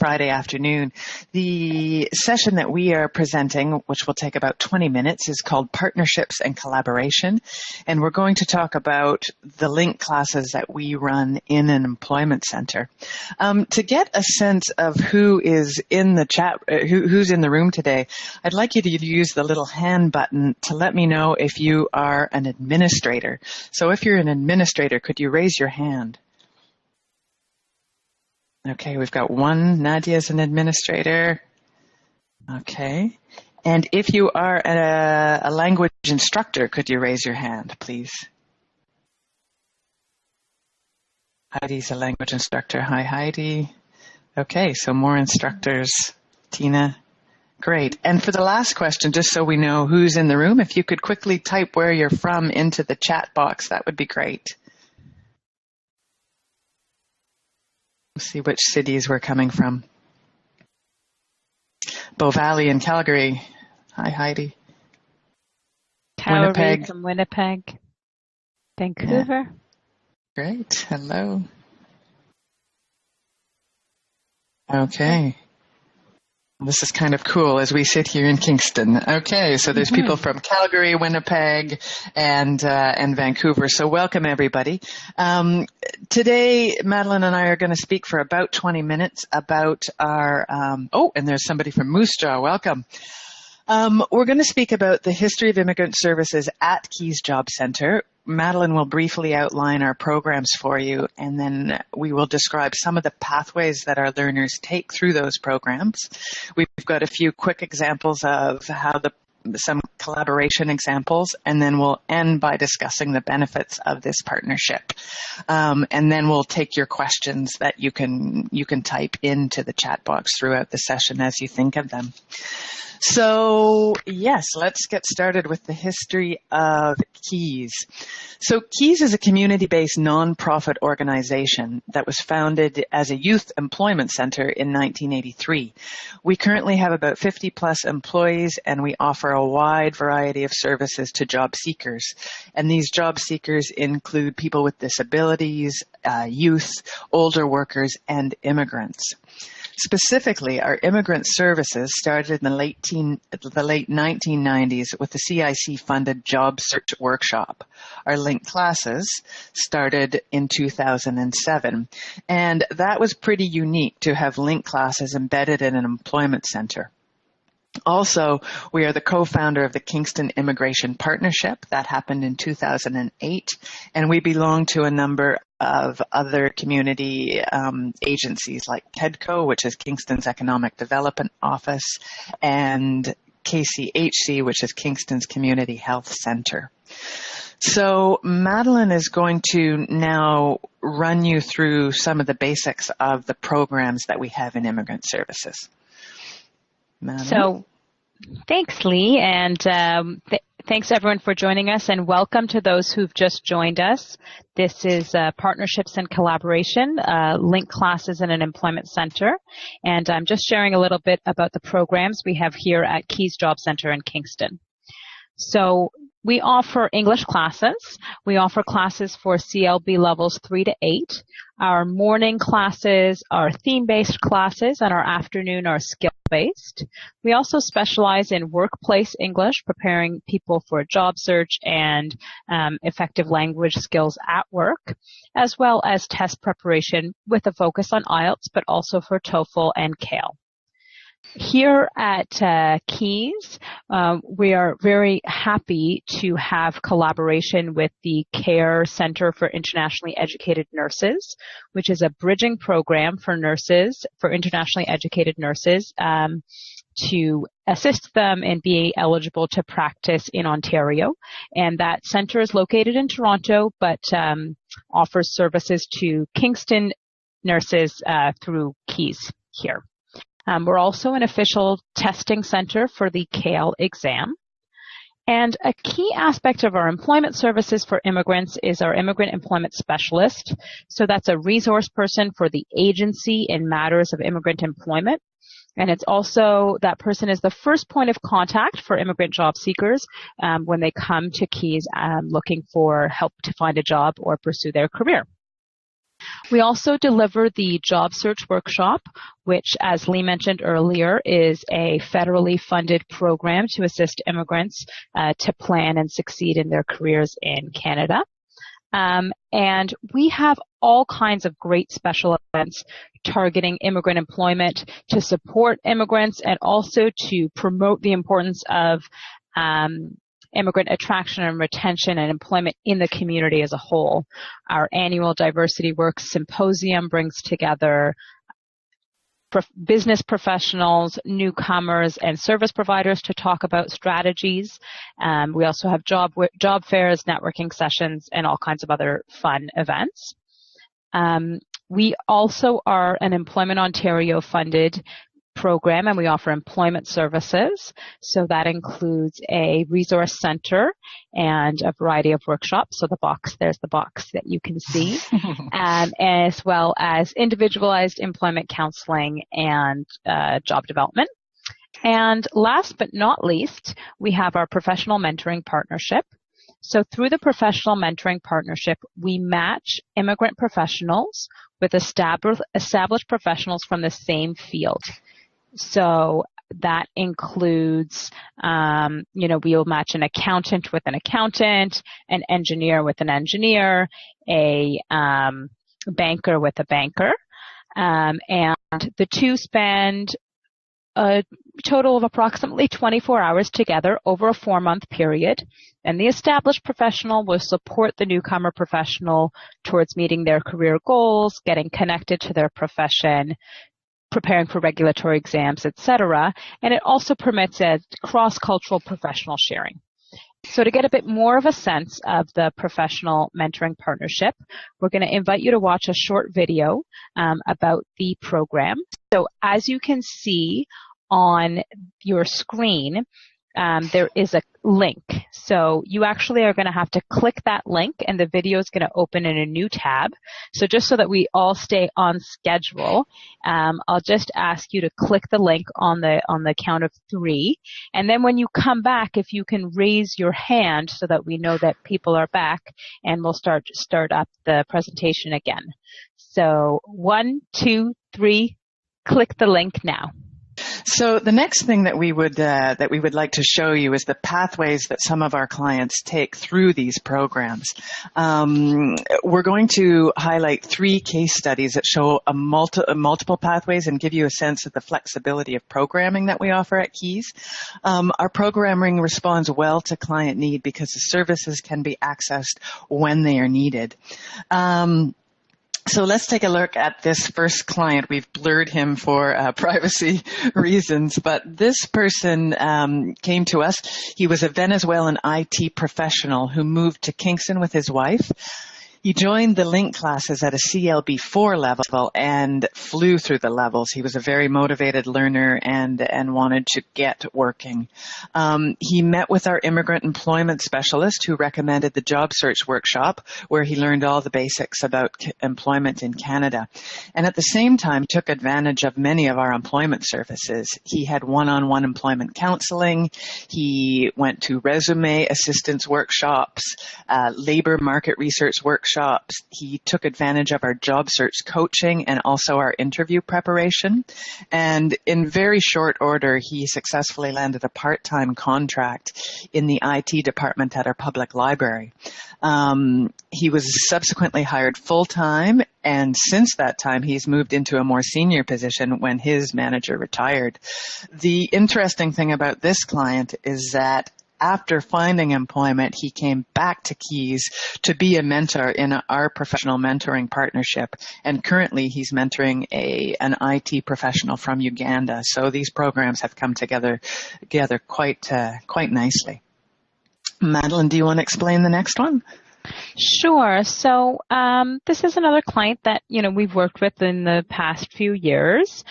Friday afternoon. The session that we are presenting, which will take about 20 minutes, is called Partnerships and Collaboration. And we're going to talk about the LINC classes that we run in an employment center. To get a sense of who is in the chat, who's in the room today, I'd like you to use the little hand button to let me know if you are an administrator. So if you're an administrator, could you raise your hand? Okay, we've got one. Nadia's an administrator. Okay. And if you are a language instructor, could you raise your hand, please? Heidi's a language instructor. Hi, Heidi. Okay, so more instructors. Tina. Great. And for the last question, just so we know who's in the room, if you could quickly type where you're from into the chat box, that would be great. We'll see which cities we're coming from. Bow Valley and Calgary. Hi, Heidi. Winnipeg. From Winnipeg. Vancouver. Yeah. Great. Hello. Okay. This is kind of cool as we sit here in Kingston. Okay, so there's people from Calgary, Winnipeg, and Vancouver. So welcome, everybody. Today, Madeleine and I are going to speak for about 20 minutes about our, and there's somebody from Moose Jaw. Welcome. We're going to speak about the history of immigrant services at Keys Job Centre. Madeleine will briefly outline our programs for you, and then we will describe some of the pathways that our learners take through those programs. We've got a few quick examples of how some collaboration examples, and then we'll end by discussing the benefits of this partnership. And then we'll take your questions that you can type into the chat box throughout the session as you think of them. So, yes, let's get started with the history of Keys. So Keys is a community-based nonprofit organization that was founded as a youth employment center in 1983. We currently have about 50 plus employees, and we offer a wide variety of services to job seekers. And these job seekers include people with disabilities, youth, older workers, and immigrants. Specifically, our immigrant services started in the late 1990s with the CIC-funded job search workshop. Our LINC classes started in 2007, and that was pretty unique to have LINC classes embedded in an employment center. Also, we are the co-founder of the Kingston Immigration Partnership. That happened in 2008, and we belong to a number of other community agencies like KEDCO, which is Kingston's Economic Development Office, and KCHC, which is Kingston's Community Health Center. So Madeleine is going to now run you through some of the basics of the programs that we have in immigrant services. Madeleine? So thanks, Lee, and thanks everyone for joining us, and welcome to those who've just joined us. This is Partnerships and Collaboration, LINC classes in an employment center, and I'm just sharing a little bit about the programs we have here at Keys Job Center in Kingston. So we offer English classes. We offer classes for CLB levels 3 to 8. Our morning classes are theme-based classes, and our afternoon are skill-based. We also specialize in workplace English, preparing people for a job search and effective language skills at work, as well as test preparation with a focus on IELTS, but also for TOEFL and CALE. Here at Keys, we are very happy to have collaboration with the CARE Center for Internationally Educated Nurses, which is a bridging program for nurses, for internationally educated nurses, to assist them in being eligible to practice in Ontario. And that center is located in Toronto, but offers services to Kingston nurses through Keys here. We're also an official testing center for the CALE exam. And a key aspect of our employment services for immigrants is our immigrant employment specialist. So that's a resource person for the agency in matters of immigrant employment. And it's also, that person is the first point of contact for immigrant job seekers when they come to Keys looking for help to find a job or pursue their career. We also deliver the Job Search Workshop, which, as Lee mentioned earlier, is a federally funded program to assist immigrants to plan and succeed in their careers in Canada. And we have all kinds of great special events targeting immigrant employment to support immigrants and also to promote the importance of immigrant attraction and retention and employment in the community as a whole. Our annual Diversity Works Symposium brings together business professionals, newcomers, and service providers to talk about strategies. We also have job fairs, networking sessions, and all kinds of other fun events. We also are an Employment Ontario funded program, and we offer employment services. So that includes a resource center and a variety of workshops. So there's the box that you can see, as well as individualized employment counseling and job development. And last but not least, we have our professional mentoring partnership. So through the professional mentoring partnership, we match immigrant professionals with established professionals from the same field. So that includes, we'll match an accountant with an accountant, an engineer with an engineer, a banker with a banker, and the two spend a total of approximately 24 hours together over a 4-month period. And the established professional will support the newcomer professional towards meeting their career goals, getting connected to their profession, preparing for regulatory exams, etc. And it also permits a cross-cultural professional sharing. So to get a bit more of a sense of the professional mentoring partnership, we're going to invite you to watch a short video about the program. So as you can see on your screen, there is a link. So you actually are going to have to click that link and the video is going to open in a new tab. So just so that we all stay on schedule, I'll just ask you to click the link on the count of 3. And then when you come back, if you can raise your hand so that we know that people are back, and we'll start up the presentation again. So 1, 2, 3, click the link now. So the next thing that we would like to show you is the pathways that some of our clients take through these programs. We're going to highlight 3 case studies that show multiple pathways and give you a sense of the flexibility of programming that we offer at Keys. Our programming responds well to client need because the services can be accessed when they are needed. So let's take a look at this first client. We've blurred him for privacy reasons, but this person came to us. He was a Venezuelan IT professional who moved to Kingston with his wife. He joined the LINC classes at a CLB4 level and flew through the levels. He was a very motivated learner and wanted to get working. He met with our immigrant employment specialist who recommended the job search workshop where he learned all the basics about employment in Canada. And at the same time, took advantage of many of our employment services. He had one-on-one employment counseling. He went to resume assistance workshops, labor market research workshops. He took advantage of our job search coaching and also our interview preparation. And in very short order, he successfully landed a part-time contract in the IT department at our public library. He was subsequently hired full-time, and since that time, he's moved into a more senior position when his manager retired. The interesting thing about this client is that after finding employment, he came back to Keys to be a mentor in our professional mentoring partnership. And currently, he's mentoring an IT professional from Uganda. So these programs have come together quite nicely. Madeleine, do you want to explain the next one? Sure. So this is another client that we've worked with in the past few years.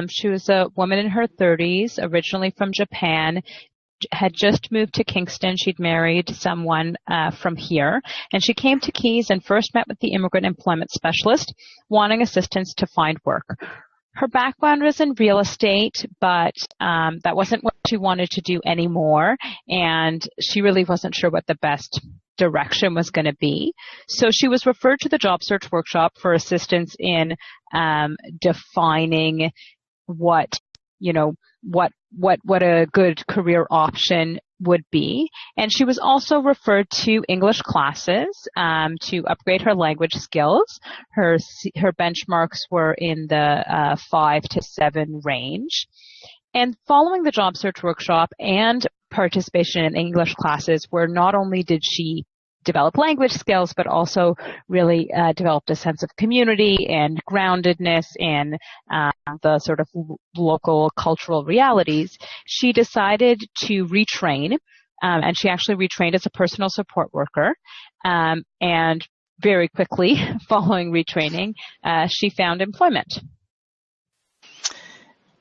She was a woman in her 30s, originally from Japan. Had just moved to Kingston. She'd married someone from here, and she came to Keys and first met with the immigrant employment specialist, wanting assistance to find work. Her background was in real estate, but that wasn't what she wanted to do anymore, and she really wasn't sure what the best direction was going to be. So she was referred to the job search workshop for assistance in defining what a good career option would be. And she was also referred to English classes to upgrade her language skills. Her benchmarks were in the 5 to 7 range. And following the job search workshop and participation in English classes, where not only did she develop language skills, but also really developed a sense of community and groundedness in the sort of local cultural realities, she decided to retrain, and she actually retrained as a personal support worker. And very quickly, following retraining, she found employment.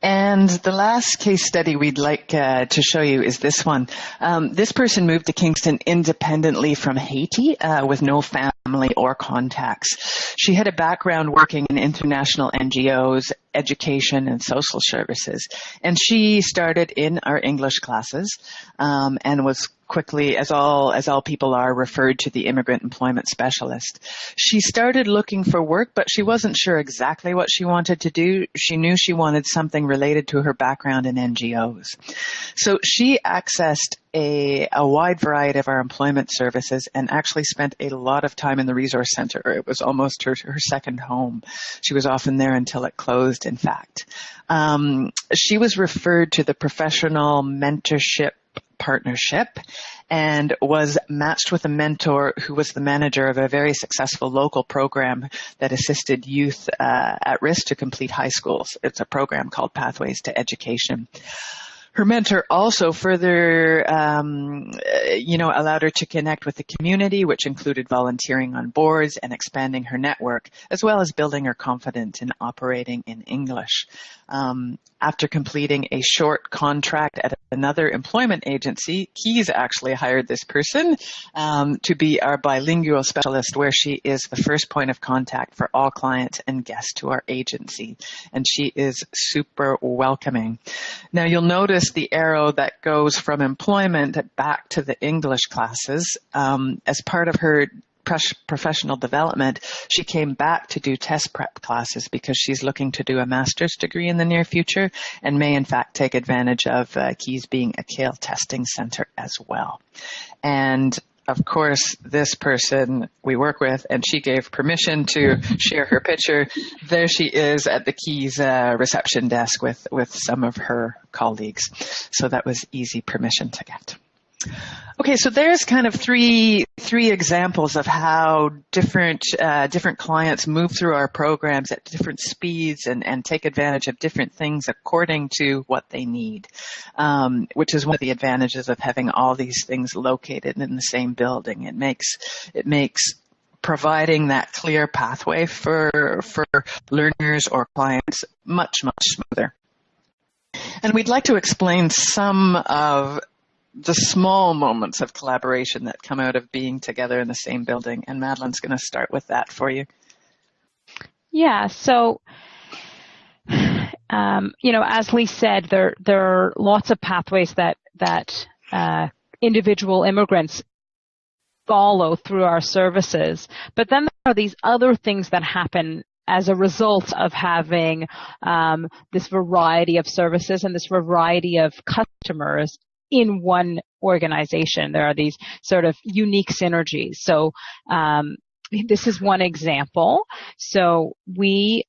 And the last case study we'd like to show you is this one. This person moved to Kingston independently from Haiti with no family or contacts. She had a background working in international NGOs, education, and social services. And she started in our English classes and was quickly, as all people are, referred to the immigrant employment specialist. She started looking for work, but she wasn't sure exactly what she wanted to do. She knew she wanted something related to her background in NGOs. So she accessed a wide variety of our employment services and actually spent a lot of time in the resource center. It was almost her second home. She was often there until it closed, in fact. She was referred to the professional mentorship partnership and was matched with a mentor who was the manager of a very successful local program that assisted youth at risk to complete high schools. It's a program called Pathways to Education. Her mentor also further, allowed her to connect with the community, which included volunteering on boards and expanding her network, as well as building her confidence in operating in English. After completing a short contract at another employment agency, Keys actually hired this person to be our bilingual specialist, where she is the first point of contact for all clients and guests to our agency. And she is super welcoming. Now, you'll notice the arrow that goes from employment back to the English classes. As part of her professional development, she came back to do test prep classes because she's looking to do a master's degree in the near future and may in fact take advantage of Keys being a CALE testing center as well. And of course, this person we work with, and she gave permission to share her picture. There she is at the Keys reception desk with some of her colleagues. So that was easy permission to get. Okay, so there's kind of three examples of how different clients move through our programs at different speeds and take advantage of different things according to what they need, which is one of the advantages of having all these things located in the same building. It makes providing that clear pathway for learners or clients much smoother. And we'd like to explain some of the small moments of collaboration that come out of being together in the same building. And Madeleine's going to start with that for you. Yeah, so, as Lee said, there are lots of pathways that individual immigrants follow through our services. But then there are these other things that happen as a result of having this variety of services and this variety of customers in one organization. There are these sort of unique synergies. So this is one example. So we,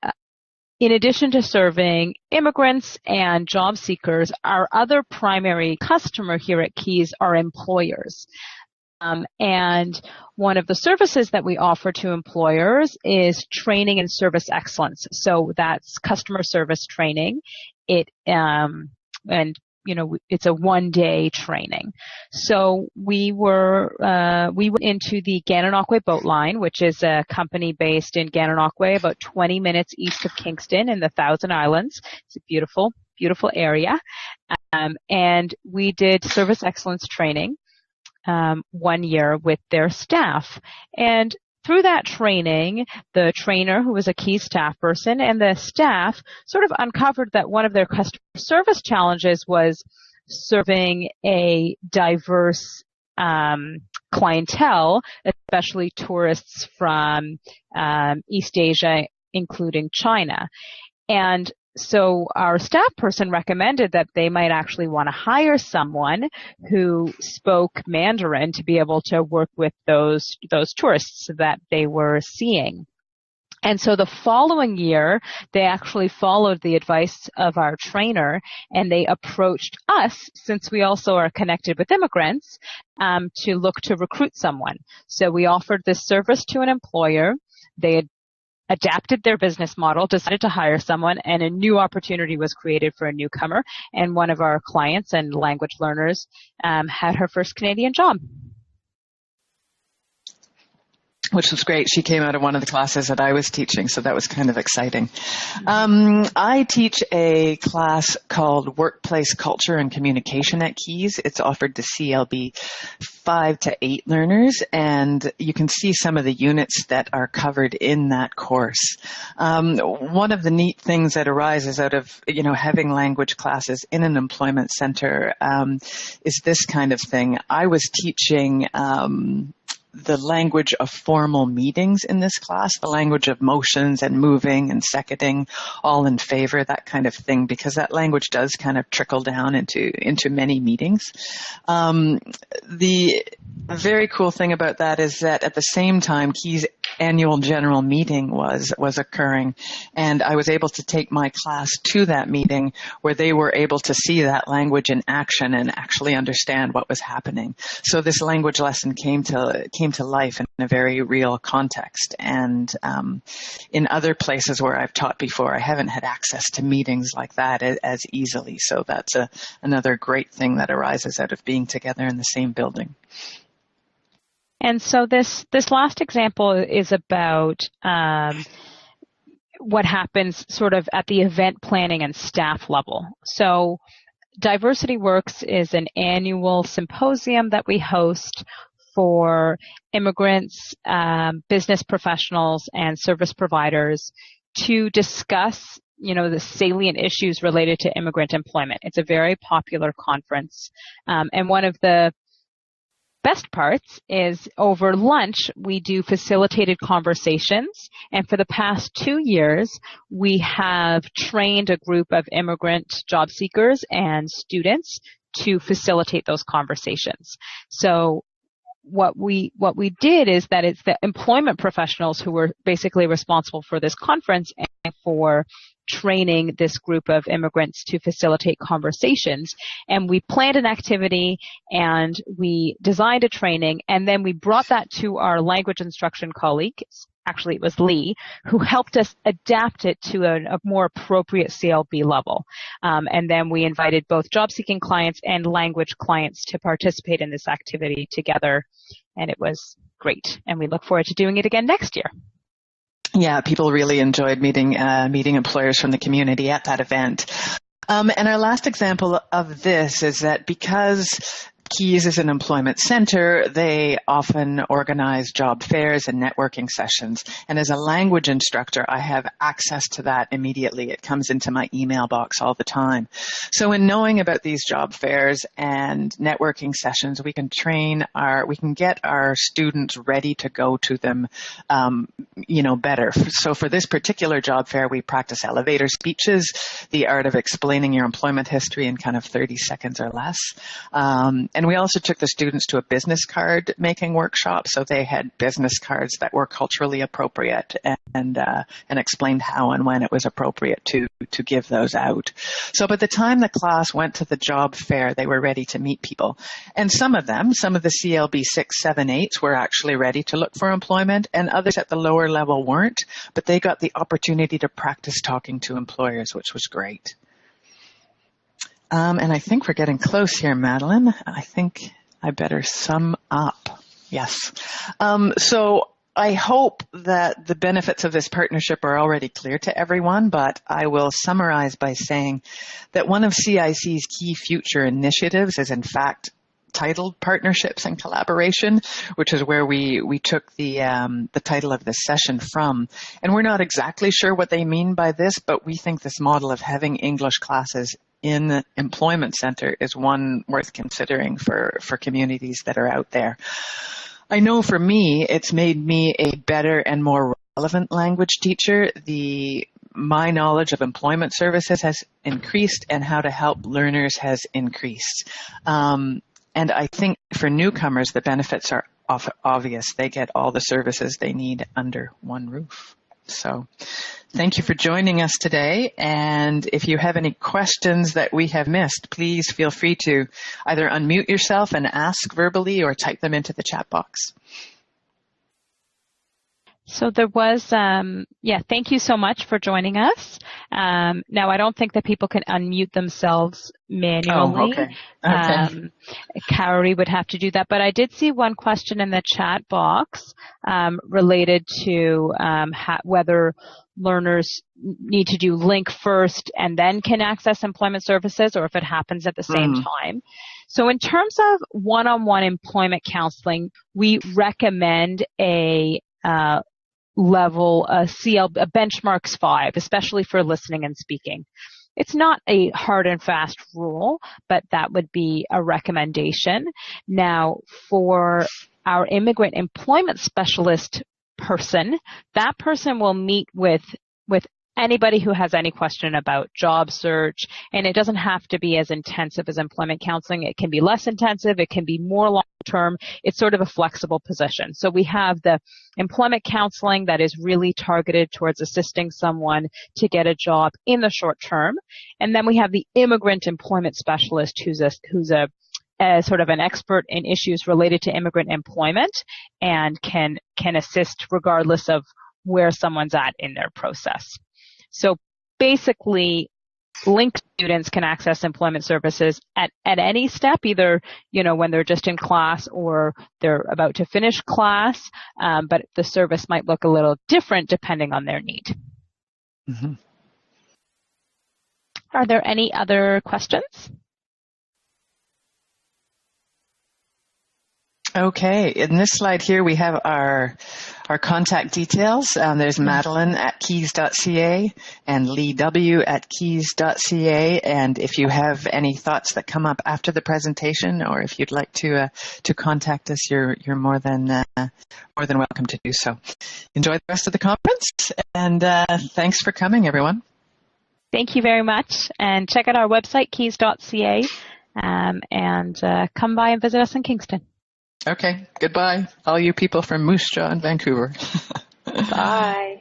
in addition to serving immigrants and job seekers, our other primary customer here at Keys are employers. And one of the services that we offer to employers is training in service excellence. So that's customer service training. It's a one-day training. So we went into the Gananoque boat line, which is a company based in Gananoque, about 20 minutes east of Kingston in the Thousand Islands. It's a beautiful, beautiful area. And we did service excellence training 1 year with their staff. And through that training, the trainer, who was a Keys staff person, and the staff sort of uncovered that one of their customer service challenges was serving a diverse clientele, especially tourists from East Asia, including China. And so our staff person recommended that they might actually want to hire someone who spoke Mandarin to be able to work with those tourists that they were seeing. And so the following year, they actually followed the advice of our trainer, and they approached us, since we also are connected with immigrants, to look to recruit someone. So we offered this service to an employer. They had adapted their business model, decided to hire someone, and a new opportunity was created for a newcomer. And one of our clients and language learners had her first Canadian job. Which was great. She came out of one of the classes that I was teaching, so that was kind of exciting. I teach a class called Workplace Culture and Communication at Keys. It's offered to CLB 5 to 8 learners, and you can see some of the units that are covered in that course. One of the neat things that arises out of, having language classes in an employment center is this kind of thing. I was teaching the language of formal meetings in this class, the language of motions and moving and seconding, all in favor, that kind of thing, because that language does kind of trickle down into many meetings. The very cool thing about that is that at the same time, Keys annual general meeting was occurring, and I was able to take my class to that meeting where they were able to see that language in action and actually understand what was happening. So this language lesson came to life in a very real context. And in other places where I've taught before, I haven't had access to meetings like that as easily. So that's another great thing that arises out of being together in the same building. And so this last example is about what happens sort of at the event planning and staff level. So Diversity Works is an annual symposium that we host for immigrants, business professionals, and service providers to discuss, the salient issues related to immigrant employment. It's a very popular conference. And one of the best parts is over lunch, we do facilitated conversations. And for the past 2 years, we have trained a group of immigrant job seekers and students to facilitate those conversations. So what we did is that it's the employment professionals who were basically responsible for this conference and for training this group of immigrants to facilitate conversations. And we planned an activity and we designed a training, and then we brought that to our language instruction colleague. Actually, it was Lee, who helped us adapt it to a more appropriate CLB level. And then we invited both job-seeking clients and language clients to participate in this activity together. And it was great. And we look forward to doing it again next year. Yeah, people really enjoyed meeting employers from the community at that event. And our last example of this is that because Keys is an employment center, they often organize job fairs and networking sessions. And as a language instructor, I have access to that immediately. It comes into my email box all the time. So in knowing about these job fairs and networking sessions, we can get our students ready to go to them, better. So for this particular job fair, we practice elevator speeches, the art of explaining your employment history in kind of 30 seconds or less. And we also took the students to a business card making workshop. So they had business cards that were culturally appropriate and explained how and when it was appropriate to give those out. So by the time the class went to the job fair, they were ready to meet people. And some of the CLB 6, 7, 8s were actually ready to look for employment, and others at the lower level weren't, but they got the opportunity to practice talking to employers, which was great. And I think we're getting close here, Madeleine. I think I better sum up. Yes. So I hope that the benefits of this partnership are already clear to everyone, but I will summarize by saying that one of CIC's key future initiatives is, in fact, titled Partnerships and Collaboration, which is where we took the title of this session from. And we're not exactly sure what they mean by this, but we think this model of having English classes in the employment center is one worth considering for communities that are out there. I know for me, it's made me a better and more relevant language teacher. My knowledge of employment services has increased and how to help learners has increased. And I think for newcomers, the benefits are obvious. They get all the services they need under one roof. So thank you for joining us today. And if you have any questions that we have missed, please feel free to either unmute yourself and ask verbally or type them into the chat box. So there was, thank you so much for joining us. Now, I don't think that people can unmute themselves manually. Oh, okay. Carrie would have to do that. But I did see one question in the chat box related to whether learners need to do LINC first and then can access employment services, or if it happens at the same time. So in terms of one-on-one employment counseling, we recommend a level, a benchmarks 5, especially for listening and speaking. It's not a hard and fast rule, but that would be a recommendation. Now, for our immigrant employment specialist person, that person will meet with anybody who has any question about job search, and it doesn't have to be as intensive as employment counseling. It can be less intensive. It can be more long-term. It's sort of a flexible position. So we have the employment counseling that is really targeted towards assisting someone to get a job in the short term. And then we have the immigrant employment specialist who's a sort of an expert in issues related to immigrant employment and can assist regardless of where someone's at in their process. So basically, LINC students can access employment services at any step, either, when they're just in class or they're about to finish class, but the service might look a little different depending on their need. Mm-hmm. Are there any other questions? Okay, in this slide here, we have our contact details. There's Madeleine at keys.ca and Lee W at keys.ca. And if you have any thoughts that come up after the presentation, or if you'd like to contact us, you're more than welcome to do so. Enjoy the rest of the conference, and thanks for coming, everyone. Thank you very much, and check out our website, keys.ca, and come by and visit us in Kingston. Okay, goodbye, all you people from Moose Jaw and Vancouver. Bye.